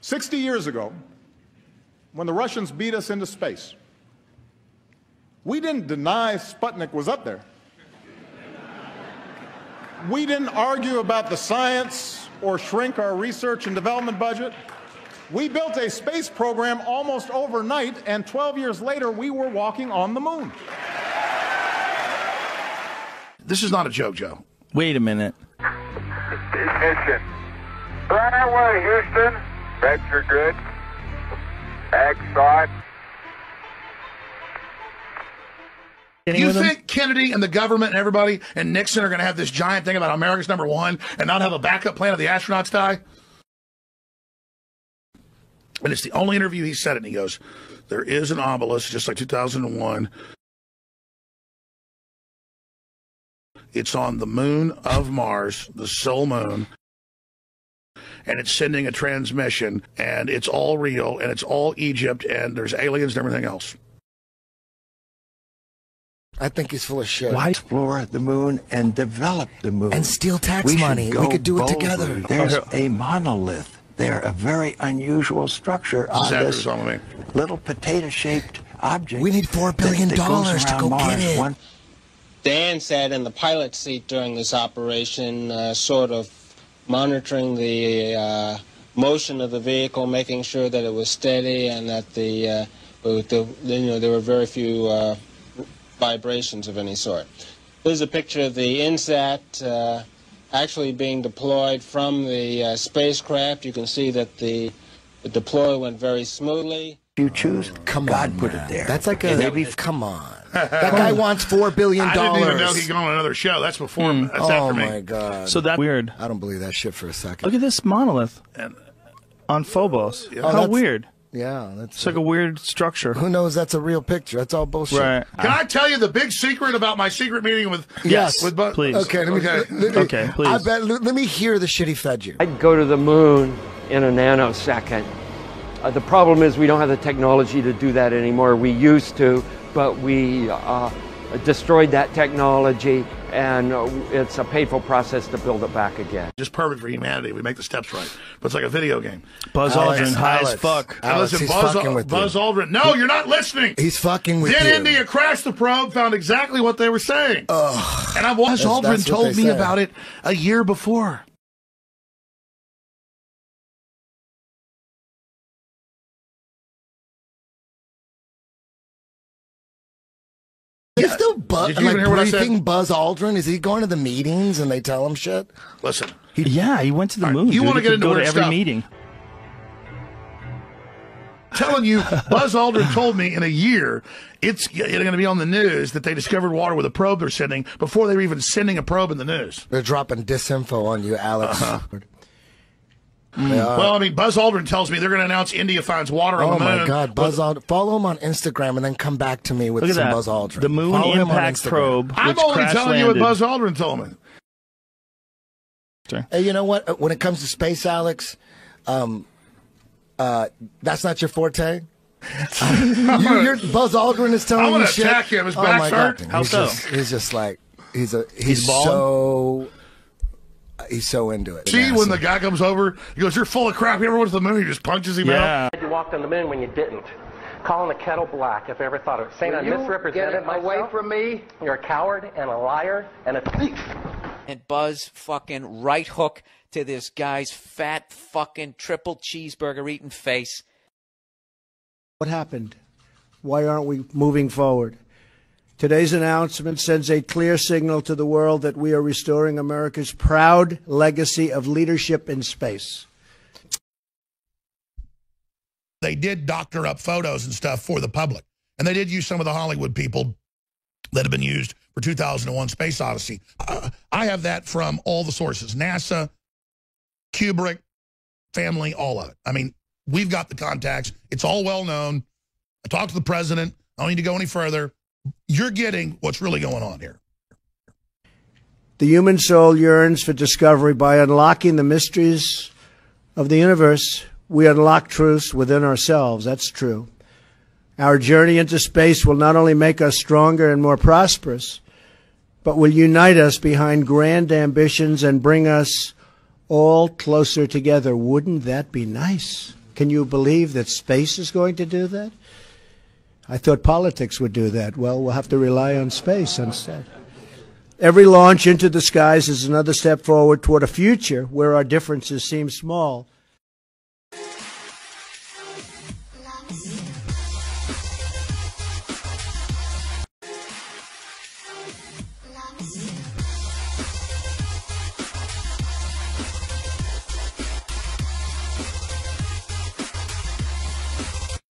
60 years ago, when the Russians beat us into space, we didn't deny Sputnik was up there. We didn't argue about the science or shrink our research and development budget. We built a space program almost overnight, and 12 years later, we were walking on the moon. This is not a joke, Joe. Wait a minute. Ignition. Right away, Houston. Vector good. Ag side. You think Kennedy and the government and everybody and Nixon are going to have this giant thing about America's #1 and not have a backup plan if the astronauts die? And it's the only interview he said it, and he goes, there is an obelisk, just like 2001. It's on the moon of Mars, the sole moon, and it's sending a transmission, and it's all real, and it's all Egypt, and there's aliens and everything else. I think he's full of shit. Why explore the moon and develop the moon? And steal tax money. We could do it together. There's a monolith there, a very unusual structure on this little potato-shaped object. We need $4 billion to go get it. Dan sat in the pilot's seat during this operation, sort of monitoring the motion of the vehicle, making sure that it was steady and that there were very few vibrations of any sort. This is a picture of the INSAT actually being deployed from the spacecraft. You can see that the deploy went very smoothly. You choose? God put it there. That's like a maybe. Come on, that guy wants $4 billion. I didn't even know he'd gone on another show. That's before. That's after me. Oh my God! So that's weird. I don't believe that shit for a second. Look at this monolith on Phobos. Yeah. How weird. Yeah, that's it's like a weird structure. Who knows? That's a real picture. That's all bullshit. Right. Can I tell you the big secret about my secret meeting with? Yes. With please. Okay. Okay. Please. I bet. Let me hear the shit he fed you. I'd go to the moon in a nanosecond. The problem is we don't have the technology to do that anymore. We used to, but we destroyed that technology, and it's a painful process to build it back again. Just perfect for humanity. We make the steps right. But it's like a video game. Buzz Aldrin, high as fuck. Alex, listen, he's fucking with Buzz you. Aldrin. No, you're not listening. He's fucking with Then you. India crashed the probe, found exactly what they were saying. Ugh. And Buzz Aldrin told me about it a year before. He's still Did you even hear what I said? briefing Buzz Aldrin. Is he going to the meetings and they tell him shit? Listen. He went to the moon. You want to get into go to weird every stuff. meeting. I'm telling you, Buzz Aldrin told me in a year it's going to be on the news that they discovered water with a probe they're sending before they were even sending a probe in the news. They're dropping disinfo on you, Alex. Well, I mean, Buzz Aldrin tells me they're going to announce India finds water on the moon. Oh my God, Buzz Aldrin! Follow him on Instagram and then come back to me with Look at some that. Buzz Aldrin. The moon Follow him on impact Instagram. probe. I'm which only crash telling you what landed. Buzz Aldrin told me. Hey, you know what? When it comes to space, Alex, that's not your forte. Buzz Aldrin is telling I you want shit. to attack him. His Oh back's my hurt. God. How so? He's just like he's bald? He's so into it. See, when the guy comes over, he goes, "You're full of crap. You ever went to the moon?" He just punches him out. You walked on the moon when you didn't. Calling the kettle black, if I ever thought of it. Saying I misrepresented myself. Away from me. You're a coward and a liar and a thief. And Buzz fucking right hook to this guy's fat fucking triple cheeseburger eating face. What happened? Why aren't we moving forward? Today's announcement sends a clear signal to the world that we are restoring America's proud legacy of leadership in space. They did doctor up photos and stuff for the public. And they did use some of the Hollywood people that have been used for 2001 Space Odyssey. I have that from all the sources. NASA, Kubrick, family, all of it. I mean, we've got the contacts. It's all well known. I talked to the president. I don't need to go any further. You're getting what's really going on here. The human soul yearns for discovery. By unlocking the mysteries of the universe, we unlock truths within ourselves. That's true. Our journey into space will not only make us stronger and more prosperous, but will unite us behind grand ambitions and bring us all closer together. Wouldn't that be nice? Can you believe that space is going to do that? I thought politics would do that. Well, we'll have to rely on space instead. Every launch into the skies is another step forward toward a future where our differences seem small